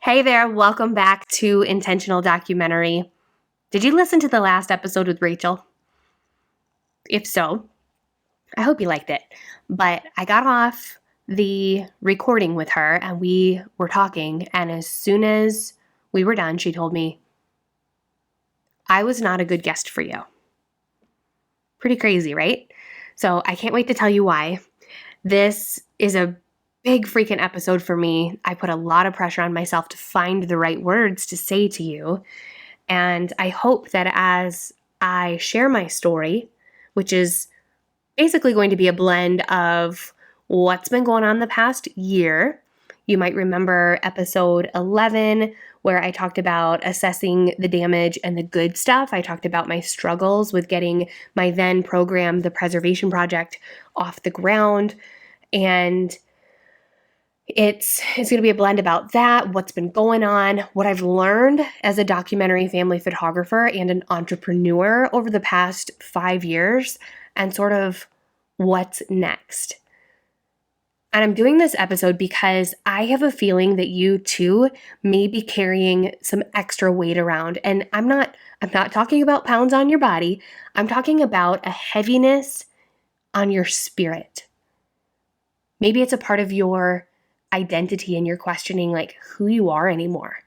Hey there, welcome back to Intentional Documentary. Did you listen to the last episode with Rachel? If so, I hope you liked it. But I got off the recording with her and we were talking, and as soon as we were done, she told me, I was not a good guest for you. Pretty crazy, right? So I can't wait to tell you why. This is a big freaking episode for me. I put a lot of pressure on myself to find the right words to say to you. And I hope that as I share my story, which is basically going to be a blend of what's been going on the past year. You might remember episode 11, where I talked about assessing the damage and the good stuff. I talked about my struggles with getting my then program, the Preservation Project, off the ground. And it's going to be a blend about that, what's been going on, what I've learned as a documentary family photographer and an entrepreneur over the past 5 years, and sort of what's next. And I'm doing this episode because I have a feeling that you too may be carrying some extra weight around. And I'm not talking about pounds on your body. I'm talking about a heaviness on your spirit. Maybe it's a part of your identity and you're questioning like who you are anymore.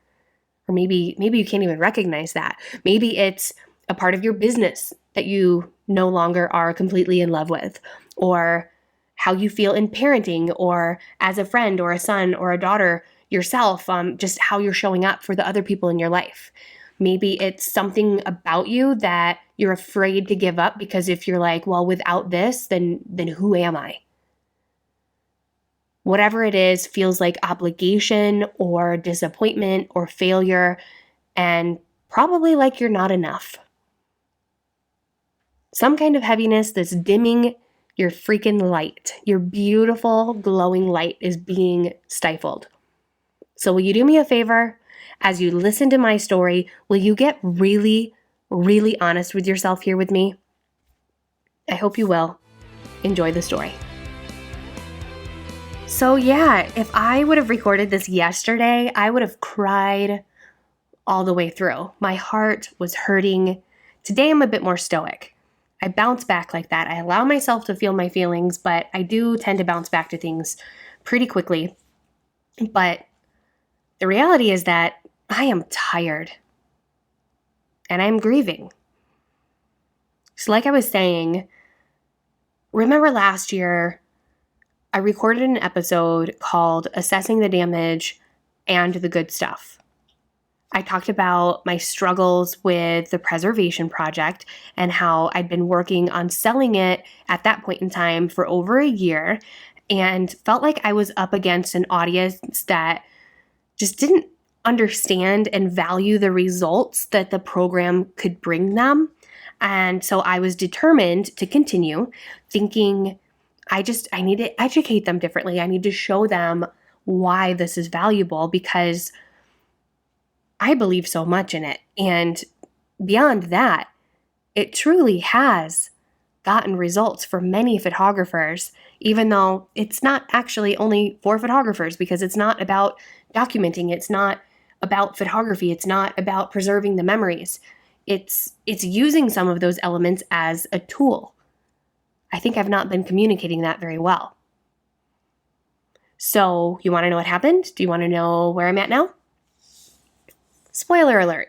Or maybe you can't even recognize that. Maybe it's a part of your business that you no longer are completely in love with, or how you feel in parenting, or as a friend or a son or a daughter yourself, just how you're showing up for the other people in your life. Maybe it's something about you that you're afraid to give up because if you're like, well, without this, then who am I? Whatever it is feels like obligation or disappointment or failure, and probably like you're not enough. Some kind of heaviness that's dimming your freaking light. Your beautiful, glowing light is being stifled. So will you do me a favor? As you listen to my story, will you get really, really honest with yourself here with me? I hope you will. Enjoy the story. So yeah, if I would have recorded this yesterday, I would have cried all the way through. My heart was hurting. Today I'm a bit more stoic. I bounce back like that. I allow myself to feel my feelings, but I do tend to bounce back to things pretty quickly. But the reality is that I am tired and I'm grieving. So like I was saying, remember last year, I recorded an episode called Assessing the Damage and the Good Stuff. I talked about my struggles with the Preservation Project and how I'd been working on selling it at that point in time for over a year and felt like I was up against an audience that just didn't understand and value the results that the program could bring them. And so I was determined to continue thinking, I need to educate them differently. I need to show them why this is valuable because I believe so much in it. And beyond that, it truly has gotten results for many photographers, even though it's not actually only for photographers because it's not about documenting. It's not about photography. It's not about preserving the memories. It's using some of those elements as a tool. I think I've not been communicating that very well. So you want to know what happened? Do you want to know where I'm at now? Spoiler alert.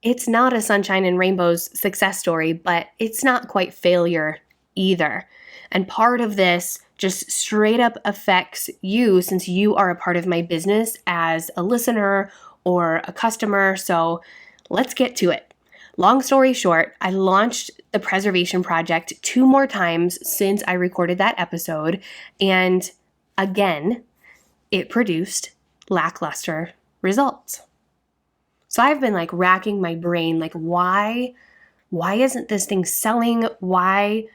It's not a sunshine and rainbows success story, but it's not quite failure either. And part of this just straight up affects you since you are a part of my business as a listener or a customer. So let's get to it. Long story short, I launched the Preservation Project 2 more times since I recorded that episode. And again, it produced lackluster results. So I've been like racking my brain, like why isn't this thing selling? Why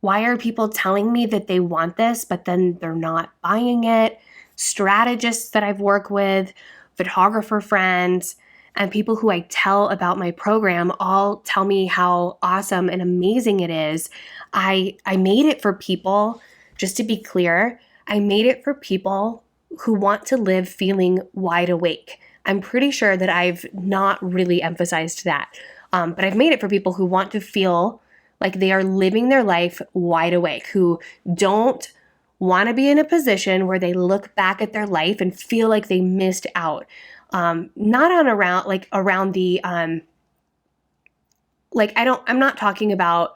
are people telling me that they want this, but then they're not buying it? Strategists that I've worked with, photographer friends, and people who I tell about my program all tell me how awesome and amazing it is. I made it for people, just to be clear, I made it for people who want to live feeling wide awake. I'm pretty sure that I've not really emphasized that, but I've made it for people who want to feel like they are living their life wide awake, who don't want to be in a position where they look back at their life and feel like they missed out. Not on around the I'm not talking about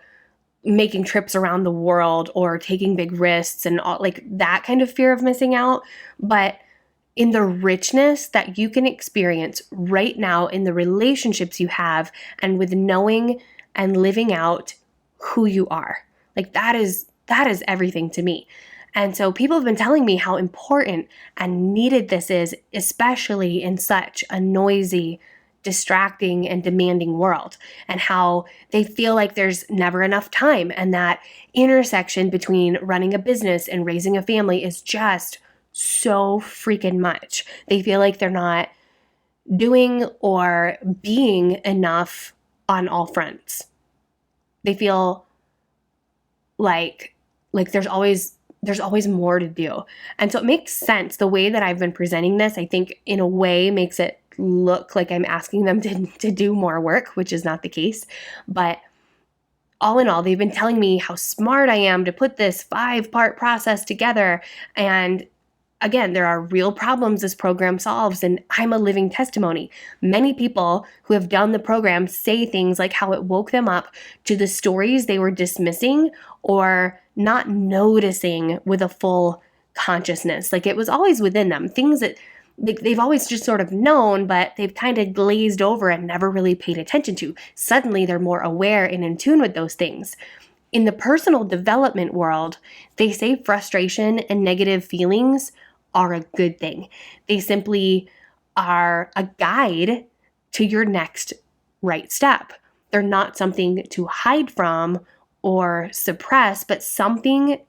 making trips around the world or taking big risks and all, like that kind of fear of missing out, but in the richness that you can experience right now in the relationships you have and with knowing and living out who you are. Like that is everything to me. And so people have been telling me how important and needed this is, especially in such a noisy, distracting, and demanding world, and how they feel like there's never enough time, and that intersection between running a business and raising a family is just so freaking much. They feel like they're not doing or being enough on all fronts. They feel like there's always more to do. And so it makes sense. The way that I've been presenting this, I think in a way makes it look like I'm asking them to do more work, which is not the case. But all in all, they've been telling me how smart I am to put this 5-part process together. And again, there are real problems this program solves, and I'm a living testimony. Many people who have done the program say things like how it woke them up to the stories they were dismissing or not noticing with a full consciousness. Like it was always within them, things that they've always just sort of known, but they've kind of glazed over and never really paid attention to. Suddenly they're more aware and in tune with those things. In the personal development world, they say frustration and negative feelings are a good thing. They simply are a guide to your next right step. They're not something to hide from or suppress, but something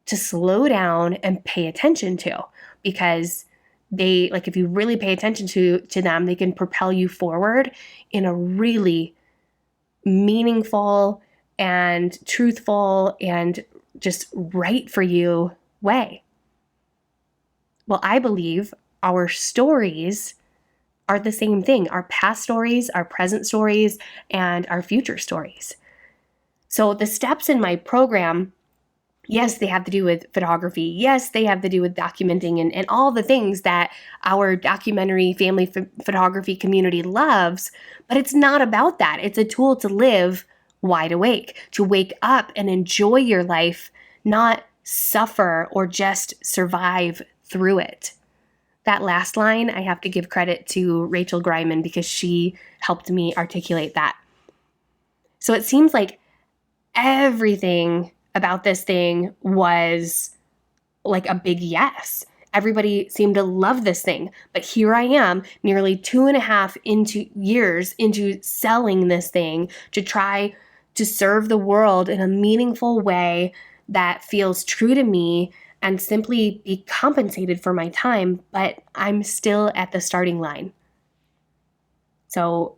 to slow down and pay attention to, because they, like, if you really pay attention to them, they can propel you forward in a really meaningful and truthful and just right for you way. Well, I believe our stories are the same thing. Our past stories, our present stories, and our future stories. So the steps in my program, yes, they have to do with photography. Yes, they have to do with documenting and all the things that our documentary family photography community loves, but it's not about that. It's a tool to live wide awake, to wake up and enjoy your life, not suffer or just survive through it. That last line, I have to give credit to Rachel Griman because she helped me articulate that. So it seems like everything about this thing was like a big yes. Everybody seemed to love this thing. But here I am, nearly 2.5 years into selling this thing to try to serve the world in a meaningful way that feels true to me and simply be compensated for my time, but I'm still at the starting line. So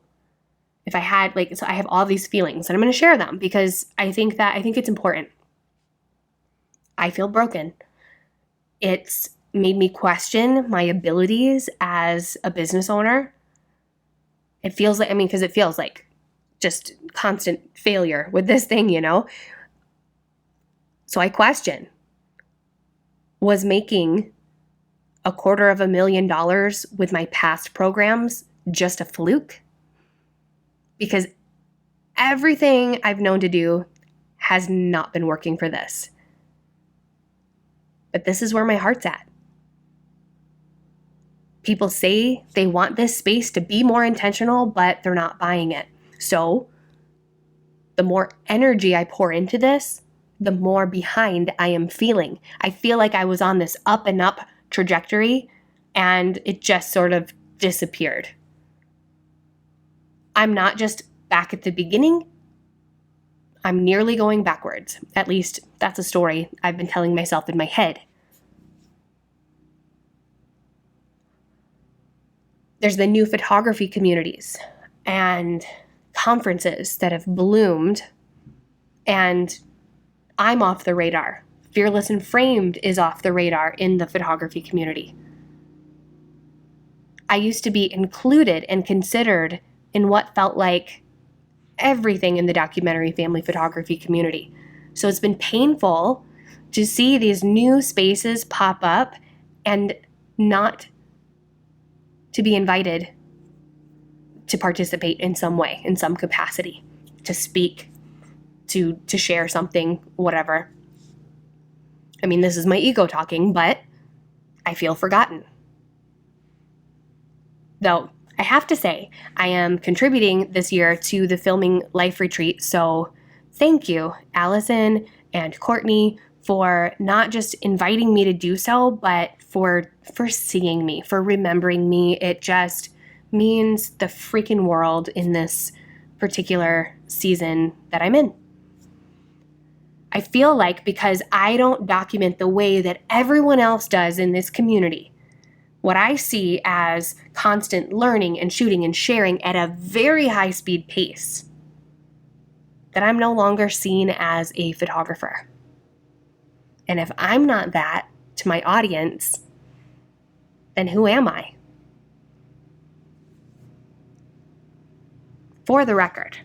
if I had so I have all these feelings and I'm going to share them because I think it's important. I feel broken. It's made me question my abilities as a business owner. It feels like, because it feels like just constant failure with this thing, So I question, was making $250,000 with my past programs just a fluke? Because everything I've known to do has not been working for this. But this is where my heart's at. People say they want this space to be more intentional, but they're not buying it. So the more energy I pour into this, the more behind I am feeling. I feel like I was on this up and up trajectory and it just sort of disappeared. I'm not just back at the beginning. I'm nearly going backwards. At least that's a story I've been telling myself in my head. There's the new photography communities and conferences that have bloomed, and I'm off the radar. Fearless and Framed is off the radar in the photography community. I used to be included and considered in what felt like everything in the documentary family photography community. So it's been painful to see these new spaces pop up and not to be invited to participate in some way, in some capacity, to speak, to share something, whatever. I mean, this is my ego talking, but I feel forgotten. Though, I have to say, I am contributing this year to the Filming Life Retreat, so thank you, Allison and Courtney, for not just inviting me to do so, but for seeing me, for remembering me. It just means the freaking world in this particular season that I'm in. I feel like because I don't document the way that everyone else does in this community, what I see as constant learning and shooting and sharing at a very high speed pace, that I'm no longer seen as a photographer. And if I'm not that to my audience, then who am I? For the record,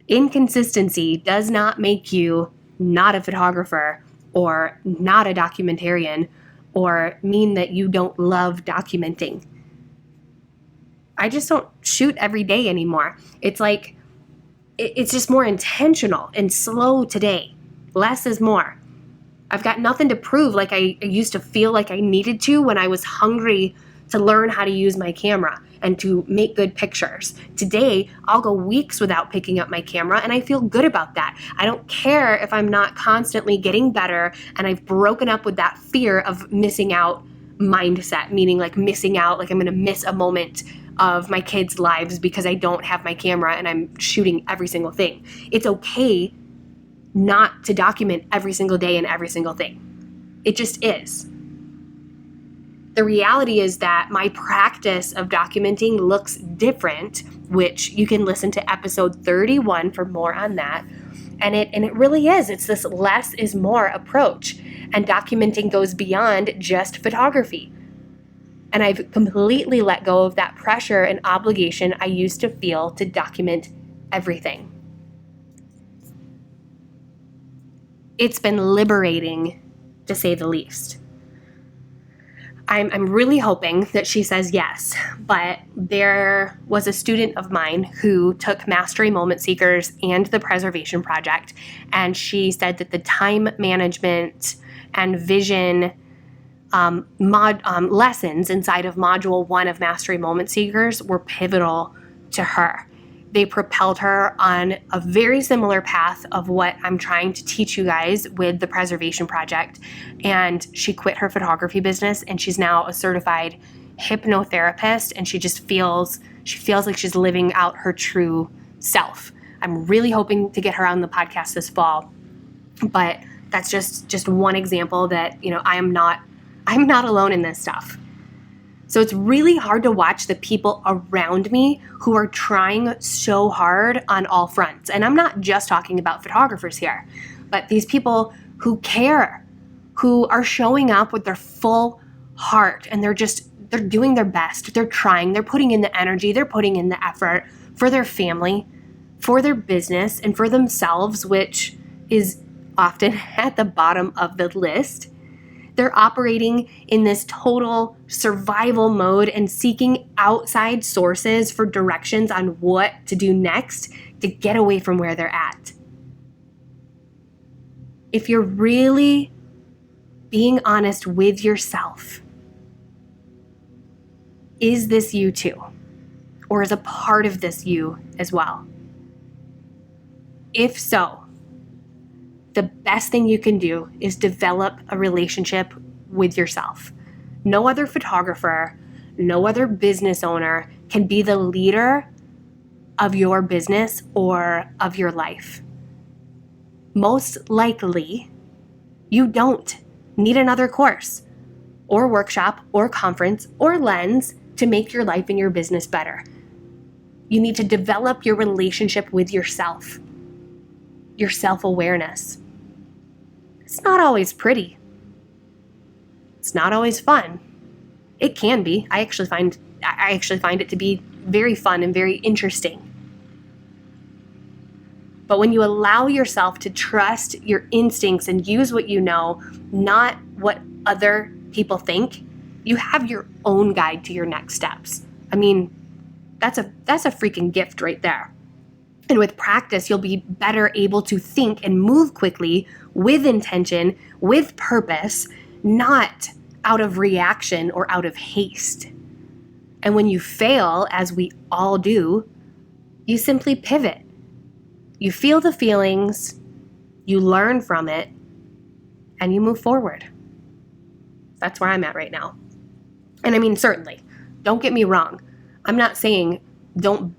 inconsistency does not make you not a photographer or not a documentarian or mean that you don't love documenting. I just don't shoot every day anymore. It's like, it's just more intentional and slow today. Less is more. I've got nothing to prove like I used to feel like I needed to when I was hungry to learn how to use my camera and to make good pictures. Today, I'll go weeks without picking up my camera, and I feel good about that. I don't care if I'm not constantly getting better, and I've broken up with that fear of missing out mindset, meaning like missing out, like I'm gonna miss a moment of my kids' lives because I don't have my camera and I'm shooting every single thing. It's okay not to document every single day and every single thing. It just is. The reality is that my practice of documenting looks different, which you can listen to episode 31 for more on that. And it really is. It's this less is more approach. And documenting goes beyond just photography. And I've completely let go of that pressure and obligation I used to feel to document everything. It's been liberating, to say the least. I'm really hoping that she says yes, but there was a student of mine who took Mastery Moment Seekers and the Preservation Project, and she said that the time management and vision lessons inside of Module 1 of Mastery Moment Seekers were pivotal to her. They propelled her on a very similar path of what I'm trying to teach you guys with the Preservation Project. And she quit her photography business, and she's now a certified hypnotherapist, and she feels like she's living out her true self. I'm really hoping to get her on the podcast this fall, but that's just one example that, I'm not alone in this stuff. So it's really hard to watch the people around me who are trying so hard on all fronts. And I'm not just talking about photographers here, but these people who care, who are showing up with their full heart, and they're doing their best. They're trying, they're putting in the energy, they're putting in the effort for their family, for their business, and for themselves, which is often at the bottom of the list. They're operating in this total survival mode and seeking outside sources for directions on what to do next to get away from where they're at. If you're really being honest with yourself, is this you too? Or is a part of this you as well? If so, the best thing you can do is develop a relationship with yourself. No other photographer, no other business owner can be the leader of your business or of your life. Most likely, you don't need another course or workshop or conference or lens to make your life and your business better. You need to develop your relationship with yourself, your self-awareness. It's not always pretty. It's not always fun. It can be. I actually find I actually find it to be very fun and very interesting. But when you allow yourself to trust your instincts and use what you know, not what other people think, you have your own guide to your next steps. I mean, that's a freaking gift right there. And with practice, you'll be better able to think and move quickly with intention, with purpose, not out of reaction or out of haste. And when you fail, as we all do, you simply pivot. You feel the feelings, you learn from it, and you move forward. That's where I'm at right now. And I mean, certainly, don't get me wrong. I'm not saying don't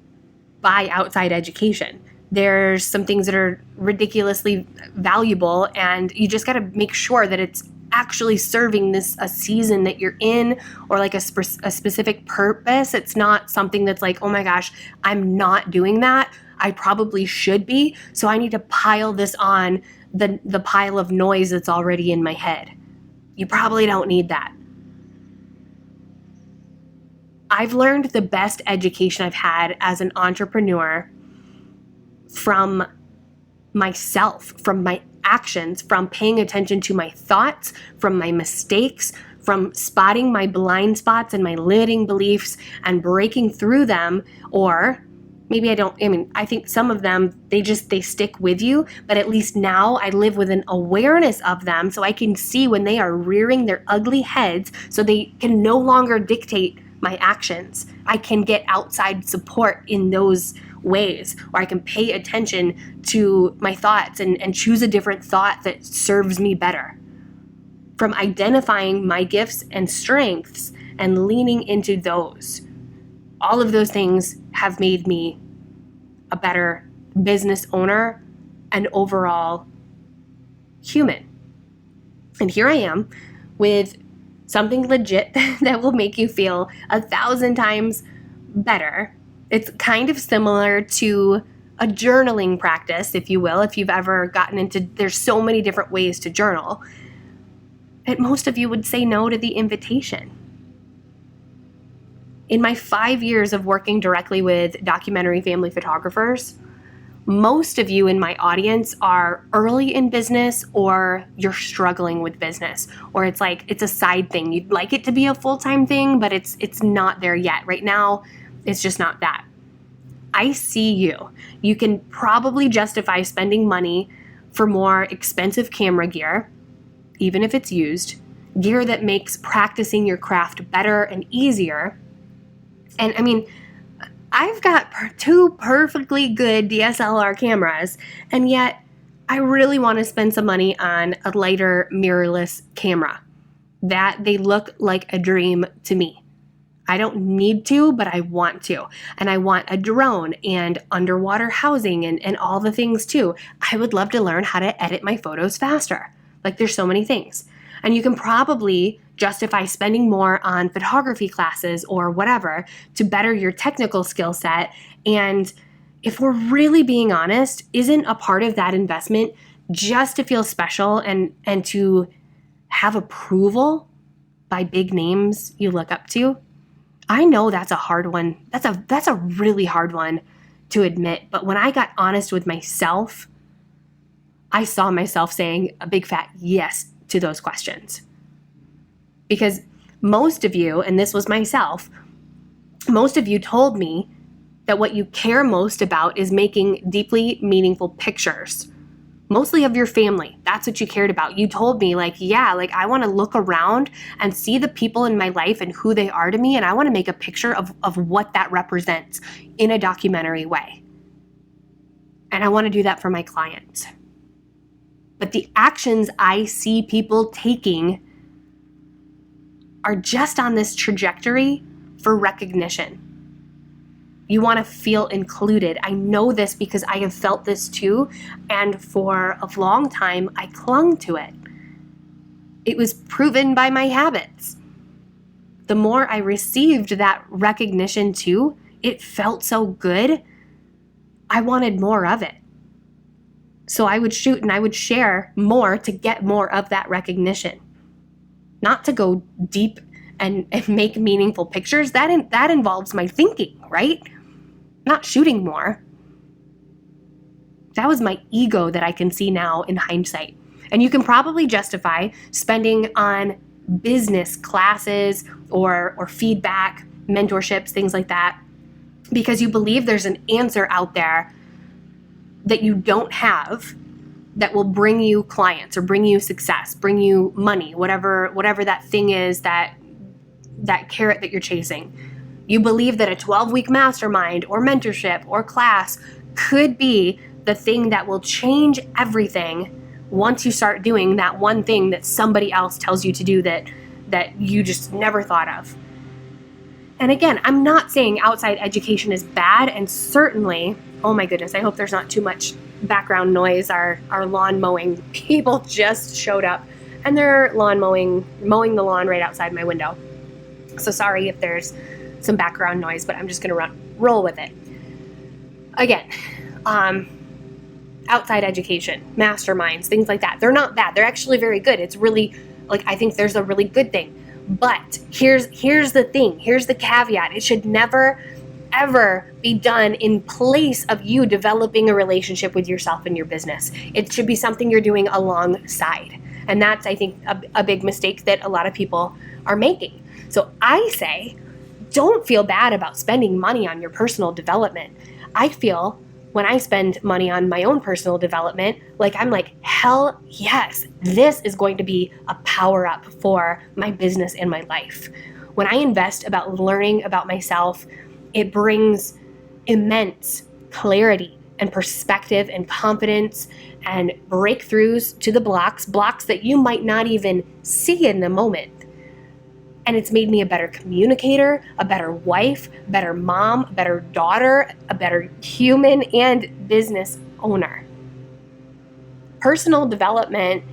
buy outside education. There's some things that are ridiculously valuable, and you just got to make sure that it's actually serving a season that you're in, or like a specific purpose. It's not something that's like, oh my gosh, I'm not doing that. I probably should be. So I need to pile this on the pile of noise that's already in my head. You probably don't need that. I've learned the best education I've had as an entrepreneur from myself, from my actions, from paying attention to my thoughts, from my mistakes, from spotting my blind spots and my limiting beliefs and breaking through them. Or maybe I think some of them, they stick with you, but at least now I live with an awareness of them, so I can see when they are rearing their ugly heads, so they can no longer dictate my actions. I can get outside support in those ways, or I can pay attention to my thoughts and choose a different thought that serves me better. From identifying my gifts and strengths and leaning into those. All of those things have made me a better business owner and overall human. And here I am with something legit that will make you feel 1,000 times better. It's kind of similar to a journaling practice, if you will, if you've ever gotten into, there's so many different ways to journal. And most of you would say no to the invitation. In my 5 years of working directly with documentary family photographers, most of you in my audience are early in business, or you're struggling with business, or it's like it's a side thing. You'd like it to be a full-time thing, but it's not there yet. Right now, it's just not that. I see you. You can probably justify spending money for more expensive camera gear, even if it's used, gear that makes practicing your craft better and easier. And I mean, I've got two perfectly good DSLR cameras, and yet I really want to spend some money on a lighter mirrorless camera. That they look like a dream to me. I don't need to, but I want to. And I want a drone and underwater housing and all the things too. I would love to learn how to edit my photos faster. Like, there's so many things. And you can probably justify spending more on photography classes or whatever to better your technical skill set. And if we're really being honest, isn't a part of that investment just to feel special and to have approval by big names you look up to? I know that's a hard one. That's a really hard one to admit. But when I got honest with myself, I saw myself saying a big fat yes to those questions. Because most of you, and this was myself, most of you told me that what you care most about is making deeply meaningful pictures, mostly of your family. That's what you cared about. You told me I want to look around and see the people in my life and who they are to me, and I want to make a picture of what that represents in a documentary way. And I want to do that for my clients. But the actions I see people taking are just on this trajectory for recognition. You want to feel included. I know this because I have felt this too, and for a long time, I clung to it. It was proven by my habits. The more I received that recognition too, it felt so good, I wanted more of it. So I would shoot and I would share more to get more of that recognition. Not to go deep and make meaningful pictures, that involves my thinking, right? Not shooting more. That was my ego that I can see now in hindsight. And you can probably justify spending on business classes or feedback, mentorships, things like that, because you believe there's an answer out there that you don't have that will bring you clients or bring you success, bring you money, whatever that thing is, that carrot that you're chasing. You believe that a 12-week mastermind or mentorship or class could be the thing that will change everything once you start doing that one thing that somebody else tells you to do that you just never thought of. And again, I'm not saying outside education is bad, and certainly, oh my goodness, I hope there's not too much background noise. Our lawn mowing people just showed up, and they're mowing the lawn right outside my window. So sorry if there's some background noise, but I'm just going to roll with it. Again, outside education, masterminds, things like that. They're not bad. They're actually very good. It's really, I think there's a really good thing. But here's the thing. Here's the caveat. It should never, ever be done in place of you developing a relationship with yourself and your business. It should be something you're doing alongside. And that's, I think, a big mistake that a lot of people are making. So I say, don't feel bad about spending money on your personal development. I feel when I spend money on my own personal development, I'm like, hell yes, this is going to be a power up for my business and my life. When I invest about learning about myself, it brings immense clarity and perspective and confidence and breakthroughs to the blocks that you might not even see in the moment. And it's made me a better communicator, a better wife, better mom, a better daughter, a better human and business owner. Personal development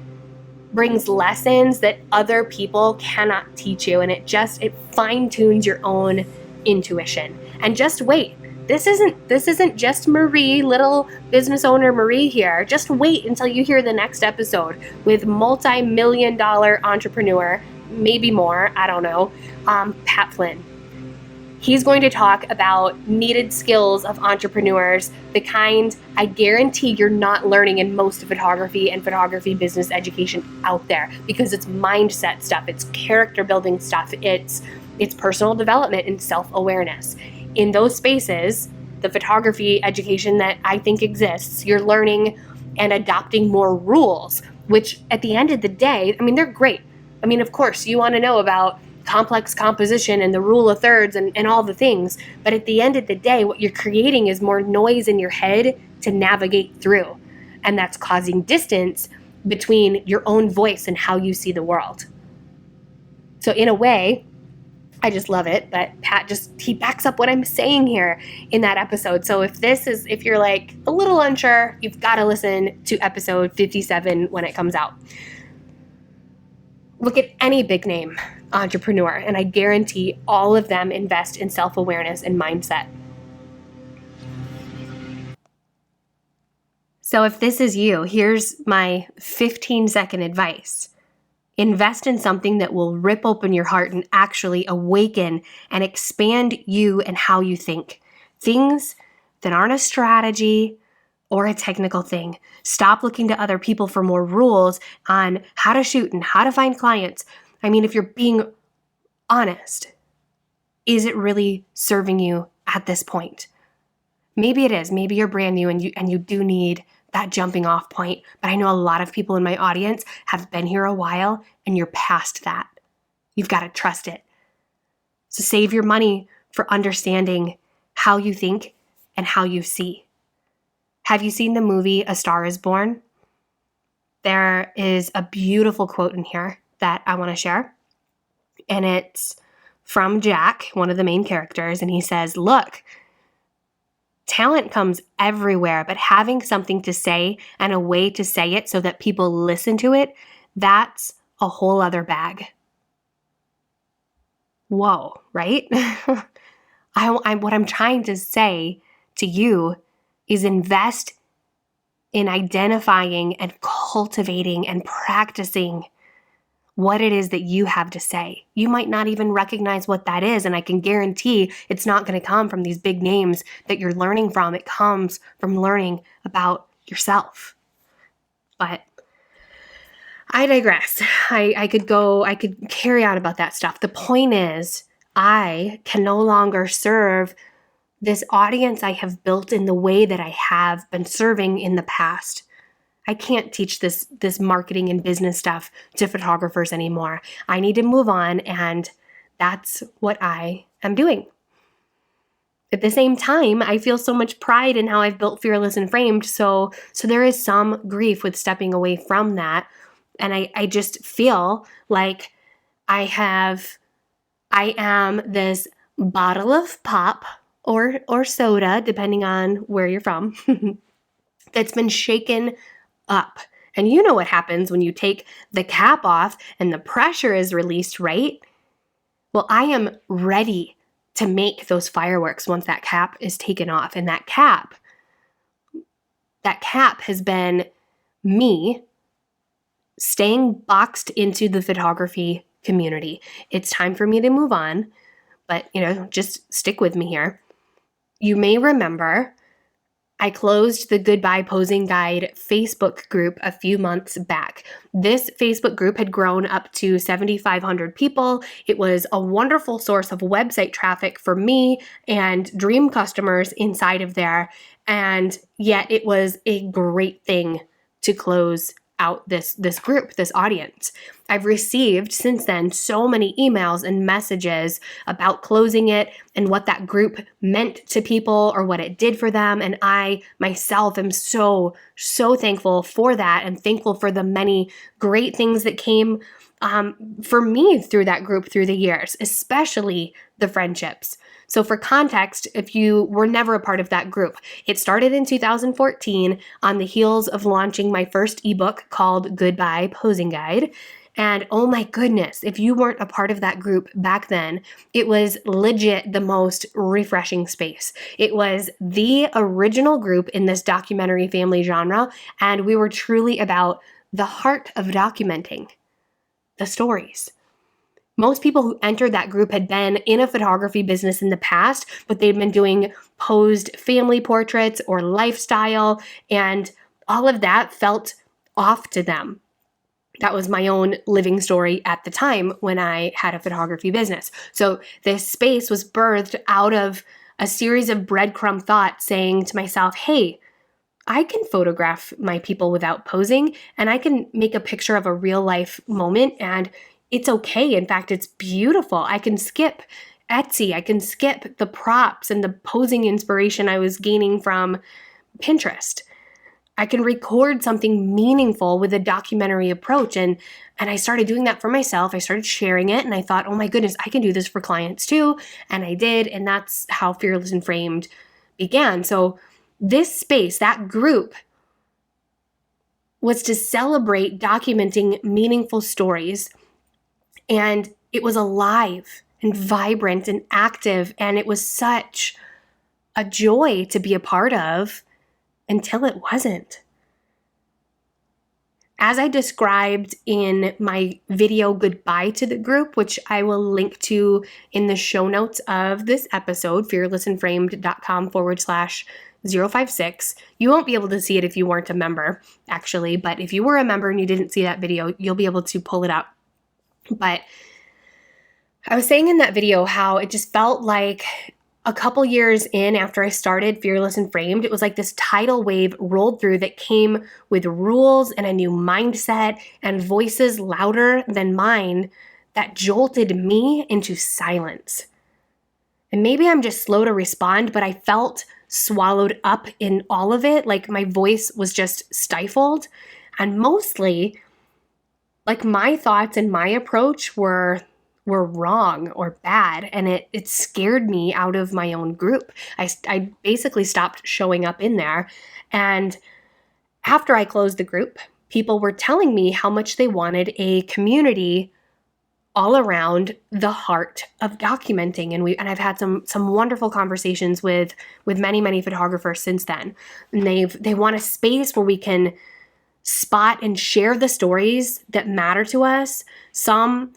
brings lessons that other people cannot teach you, and it fine-tunes your own intuition. And just wait. This isn't just Marie, little business owner Marie here. Just wait until you hear the next episode with multi-million-dollar entrepreneur, maybe more, I don't know, Pat Flynn. He's going to talk about needed skills of entrepreneurs, the kind I guarantee you're not learning in most photography and photography business education out there, because it's mindset stuff, it's character building stuff, it's personal development and self-awareness. In those spaces, the photography education that I think exists, you're learning and adopting more rules, which at the end of the day, they're great. Of course, you want to know about complex composition and the rule of thirds and all the things. But at the end of the day, what you're creating is more noise in your head to navigate through. And that's causing distance between your own voice and how you see the world. So in a way, I just love it. But Pat he backs up what I'm saying here in that episode. So if you're a little unsure, you've got to listen to episode 57 when it comes out. Look at any big name entrepreneur, and I guarantee all of them invest in self-awareness and mindset. So if this is you, here's my 15-second advice. Invest in something that will rip open your heart and actually awaken and expand you and how you think. Things that aren't a strategy or a technical thing. Stop looking to other people for more rules on how to shoot and how to find clients. If you're being honest, is it really serving you at this point? Maybe it is. Maybe you're brand new and you do need that jumping off point. But I know a lot of people in my audience have been here a while and you're past that. You've got to trust it. So save your money for understanding how you think and how you see. Have you seen the movie A Star is Born? There is a beautiful quote in here that I want to share. And it's from Jack, one of the main characters. And he says, look, talent comes everywhere, but having something to say and a way to say it so that people listen to it, that's a whole other bag. Whoa, right? What I'm trying to say to you is invest in identifying and cultivating and practicing what it is that you have to say. You might not even recognize what that is, and I can guarantee it's not going to come from these big names that you're learning from. It comes from learning about yourself. But I digress. I could carry on about that stuff. The point is, I can no longer serve this audience I have built in the way that I have been serving in the past. I can't teach this marketing and business stuff to photographers anymore. I need to move on, and that's what I am doing. At the same time, I feel so much pride in how I've built Fearless and Framed, so there is some grief with stepping away from that, and I just feel like I am this bottle of pop or soda, depending on where you're from, that's been shaken up. And you know what happens when you take the cap off and the pressure is released, right? Well, I am ready to make those fireworks once that cap is taken off. And that cap has been me staying boxed into the photography community. It's time for me to move on, but just stick with me here. You may remember I closed the Goodbye Posing Guide Facebook group a few months back. This Facebook group had grown up to 7,500 people. It was a wonderful source of website traffic for me and dream customers inside of there. And yet it was a great thing to close out this group, this audience. I've received since then so many emails and messages about closing it and what that group meant to people or what it did for them. And I myself am so thankful for that and thankful for the many great things that came for me through that group through the years, especially the friendships. So for context, if you were never a part of that group, it started in 2014 on the heels of launching my first ebook called Goodbye Posing Guide. And oh my goodness, if you weren't a part of that group back then, it was legit the most refreshing space. It was the original group in this documentary family genre, and we were truly about the heart of documenting the stories. Most people who entered that group had been in a photography business in the past, but they'd been doing posed family portraits or lifestyle, and all of that felt off to them. That was my own living story at the time when I had a photography business. So this space was birthed out of a series of breadcrumb thoughts saying to myself, hey, I can photograph my people without posing, and I can make a picture of a real life moment, and it's okay. In fact, it's beautiful. I can skip Etsy. I can skip the props and the posing inspiration I was gaining from Pinterest. I can record something meaningful with a documentary approach. And I started doing that for myself. I started sharing it, and I thought, oh my goodness, I can do this for clients too. And I did. And that's how Fearless and Framed began. So this space, that group, was to celebrate documenting meaningful stories. And it was alive and vibrant and active. And it was such a joy to be a part of until it wasn't. As I described in my video goodbye to the group, which I will link to in the show notes of this episode, fearlessandframed.com/056. You won't be able to see it if you weren't a member, actually, but if you were a member and you didn't see that video, you'll be able to pull it up. But I was saying in that video how it just felt like a couple years in after I started Fearless and Framed, it was like this tidal wave rolled through that came with rules and a new mindset and voices louder than mine that jolted me into silence. And maybe I'm just slow to respond, but I felt swallowed up in all of it, like my voice was just stifled. And mostly, like my thoughts and my approach were wrong or bad, and it scared me out of my own group. I basically stopped showing up in there. And after I closed the group, people were telling me how much they wanted a community all around the heart of documenting. And I've had some wonderful conversations with many photographers since then. And they want a space where we can spot and share the stories that matter to us, some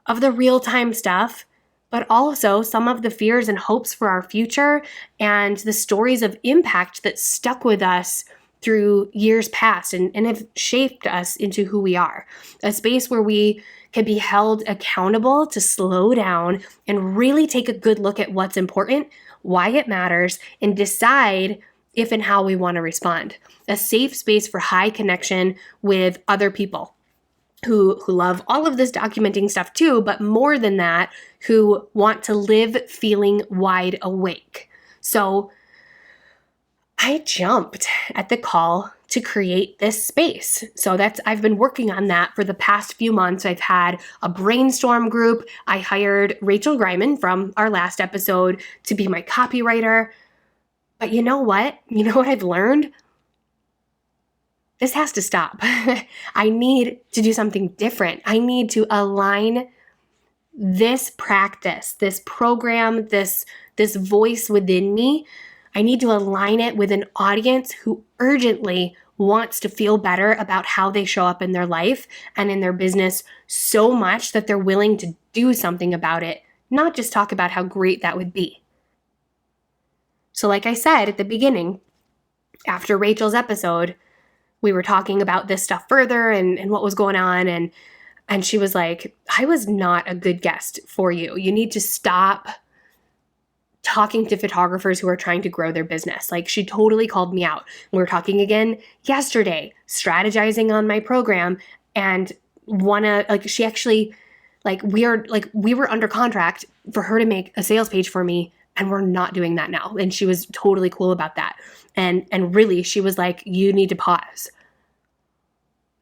of the real-time stuff, but also some of the fears and hopes for our future and the stories of impact that stuck with us through years past and have shaped us into who we are. A space where we can be held accountable to slow down and really take a good look at what's important, why it matters, and decide if and how we want to respond. A safe space for high connection with other people who love all of this documenting stuff too, but more than that, who want to live feeling wide awake. So I jumped at the call to create this space. So I've been working on that for the past few months. I've had a brainstorm group. I hired Rachel Griman from our last episode to be my copywriter. But you know what? You know what I've learned? This has to stop. I need to do something different. I need to align this practice, this program, this voice within me. I need to align it with an audience who urgently wants to feel better about how they show up in their life and in their business so much that they're willing to do something about it, not just talk about how great that would be. So like I said at the beginning, after Rachel's episode, we were talking about this stuff further and what was going on. And she was like, I was not a good guest for you. You need to stop talking to photographers who are trying to grow their business. Like, she totally called me out. We were talking again yesterday, strategizing on my program, and she actually, we were under contract for her to make a sales page for me, and we're not doing that now. And she was totally cool about that. And really, she was like, you need to pause.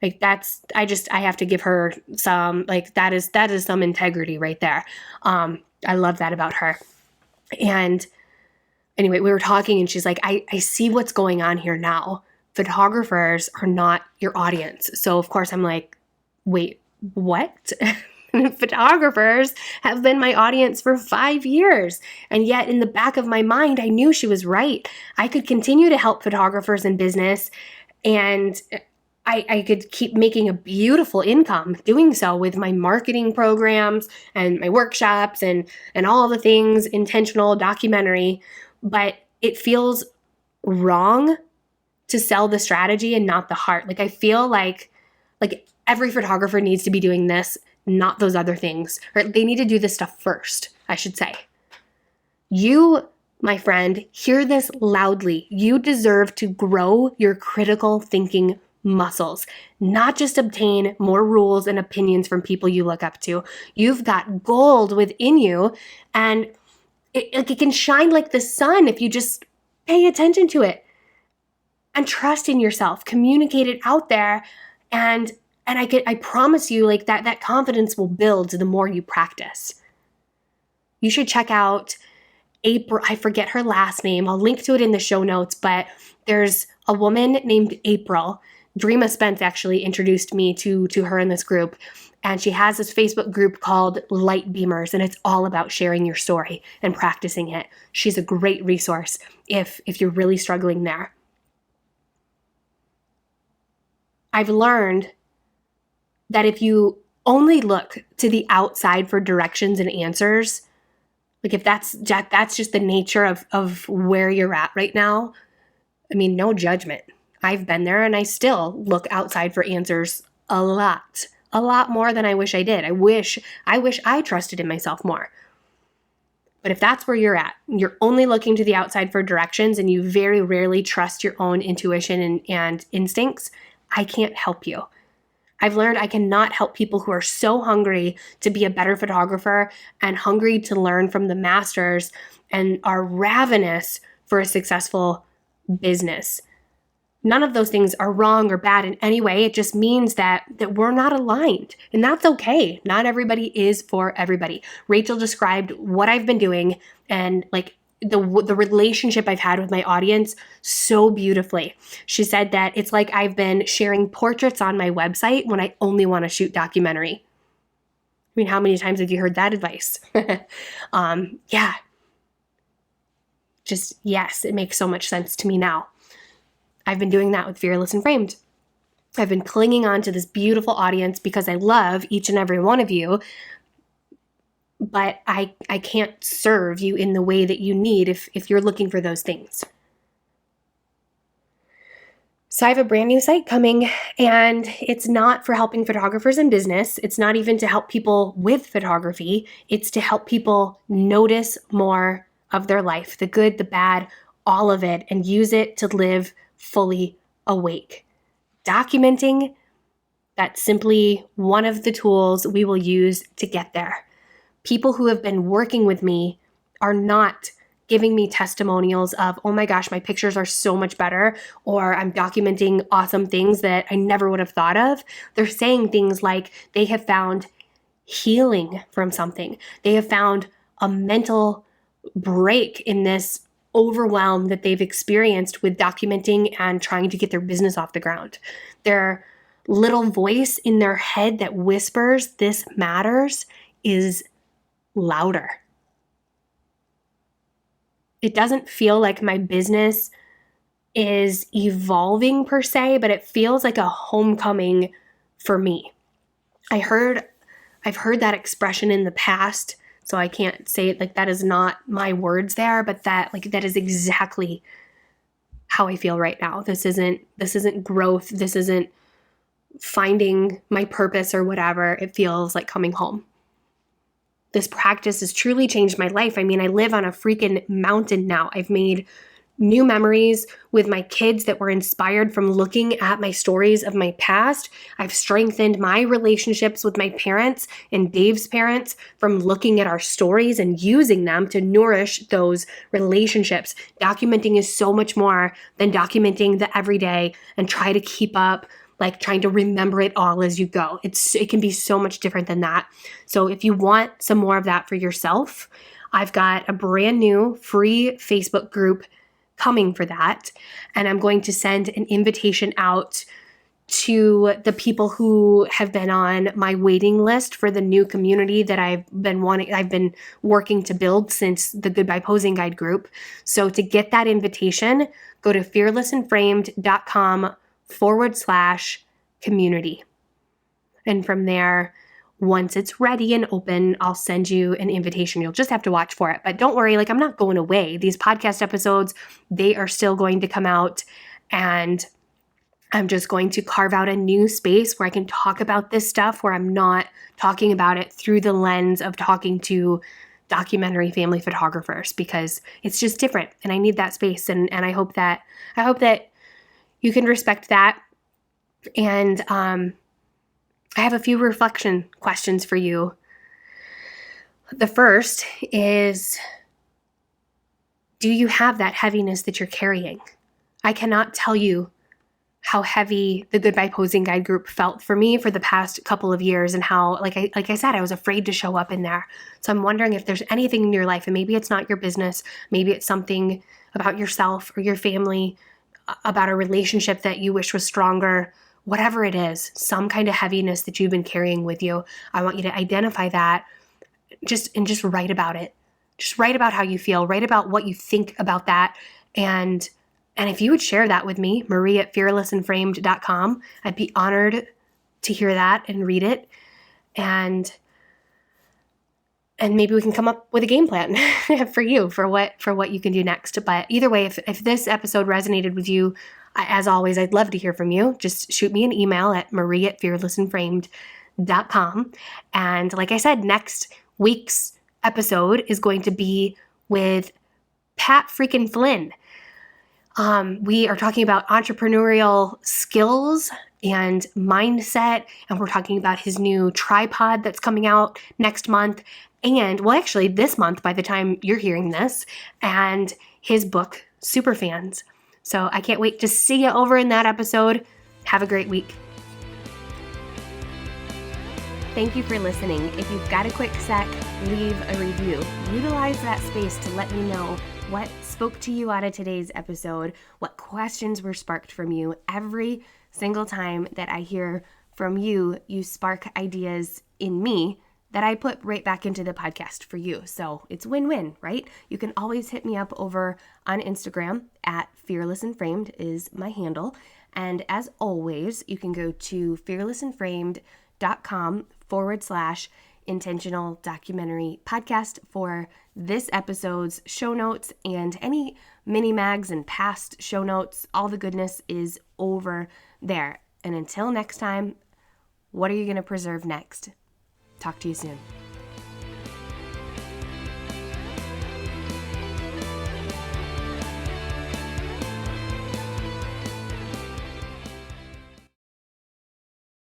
Like, I have to give her some, that is some integrity right there. I love that about her. And anyway, we were talking and she's like, I see what's going on here now. Photographers are not your audience. So of course I'm like, wait, what? Photographers have been my audience for 5 years. And yet in the back of my mind, I knew she was right. I could continue to help photographers in business, and I could keep making a beautiful income doing so with my marketing programs and my workshops and all the things, intentional, documentary. But it feels wrong to sell the strategy and not the heart. I feel like every photographer needs to be doing this, not those other things. Or they need to do this stuff first, I should say. You, my friend, hear this loudly. You deserve to grow your critical thinking muscles, not just obtain more rules and opinions from people you look up to. You've got gold within you, and it can shine like the sun if you just pay attention to it and trust in yourself, communicate it out there, and I promise you, that confidence will build the more you practice. You should check out April. I forget her last name. I'll link to it in the show notes, but there's a woman named April. Dreama Spence actually introduced me to her in this group, and she has this Facebook group called Light Beamers, and it's all about sharing your story and practicing it. She's a great resource if you're really struggling there. I've learned that if you only look to the outside for directions and answers, if that's just the nature of where you're at right now, I mean, no judgment. I've been there, and I still look outside for answers a lot more than I wish I did. I wish I trusted in myself more. But if that's where you're at, you're only looking to the outside for directions, and you very rarely trust your own intuition and instincts, I can't help you. I've learned I cannot help people who are so hungry to be a better photographer and hungry to learn from the masters and are ravenous for a successful business. None of those things are wrong or bad in any way. It just means that we're not aligned, and that's okay. Not everybody is for everybody. Rachel described what I've been doing and the relationship I've had with my audience so beautifully. She said that it's like I've been sharing portraits on my website when I only want to shoot documentary. I mean, how many times have you heard that advice? Yeah. Just, yes, it makes so much sense to me now. I've been doing that with Fearless and Framed. I've been clinging on to this beautiful audience because I love each and every one of you, but I can't serve you in the way that you need if you're looking for those things. So I have a brand new site coming, and it's not for helping photographers in business. It's not even to help people with photography. It's to help people notice more of their life, the good, the bad, all of it, and use it to live fully awake. Documenting, that's simply one of the tools we will use to get there. People who have been working with me are not giving me testimonials of, oh my gosh, my pictures are so much better, or I'm documenting awesome things that I never would have thought of. They're saying things like they have found healing from something. They have found a mental break in this overwhelm that they've experienced with documenting and trying to get their business off the ground. Their little voice in their head that whispers, this matters, is louder. It doesn't feel like my business is evolving per se, but it feels like a homecoming for me. I've heard that expression in the past, so I can't say it like that is not my words there, but that is exactly how I feel right now. This isn't growth. This isn't finding my purpose or whatever. It feels like coming home. This practice has truly changed my life. I mean, I live on a freaking mountain now. I've made new memories with my kids that were inspired from looking at my stories of my past. I've strengthened my relationships with my parents and Dave's parents from looking at our stories and using them to nourish those relationships. Documenting is so much more than documenting the everyday and try to keep up, like trying to remember it all as you go. It can be so much different than that. So if you want some more of that for yourself, I've got a brand new free Facebook group coming for that. And I'm going to send an invitation out to the people who have been on my waiting list for the new community that I've been working to build since the Goodbye Posing Guide group. So to get that invitation, go to fearlessandframed.com/community. And from there, once it's ready and open, I'll send you an invitation. You'll just have to watch for it. But don't worry, I'm not going away. These podcast episodes, they are still going to come out, and I'm just going to carve out a new space where I can talk about this stuff, where I'm not talking about it through the lens of talking to documentary family photographers, because it's just different and I need that space. And I hope that you can respect that. And I have a few reflection questions for you. The first is, do you have that heaviness that you're carrying? I cannot tell you how heavy the Goodbye Posing Guide group felt for me for the past couple of years, and how, like I said, I was afraid to show up in there. So I'm wondering if there's anything in your life, and maybe it's not your business, maybe it's something about yourself or your family, about a relationship that you wish was stronger, whatever it is, some kind of heaviness that you've been carrying with you. I want you to identify that just write about it. Just write about how you feel, write about what you think about that. And if you would share that with me, Marie@fearlessandframed.com, I'd be honored to hear that and read it. And maybe we can come up with a game plan for you, for what you can do next. But either way, if this episode resonated with you, as always, I'd love to hear from you. Just shoot me an email at Marie@fearlessandframed.com. And like I said, next week's episode is going to be with Pat freaking Flynn. We are talking about entrepreneurial skills and mindset, and we're talking about his new tripod that's coming out next month, and well, actually this month by the time you're hearing this, and his book, Superfans. So I can't wait to see you over in that episode. Have a great week. Thank you for listening. If you've got a quick sec, leave a review. Utilize that space to let me know what spoke to you out of today's episode, what questions were sparked from you. Every single time that I hear from you, you spark ideas in me that I put right back into the podcast for you. So it's win-win, right? You can always hit me up over on Instagram at fearlessandframed is my handle. And as always, you can go to fearlessandframed.com/intentional documentary podcast for this episode's show notes and any mini mags and past show notes. All the goodness is over there. And until next time, what are you going to preserve next? Talk to you soon.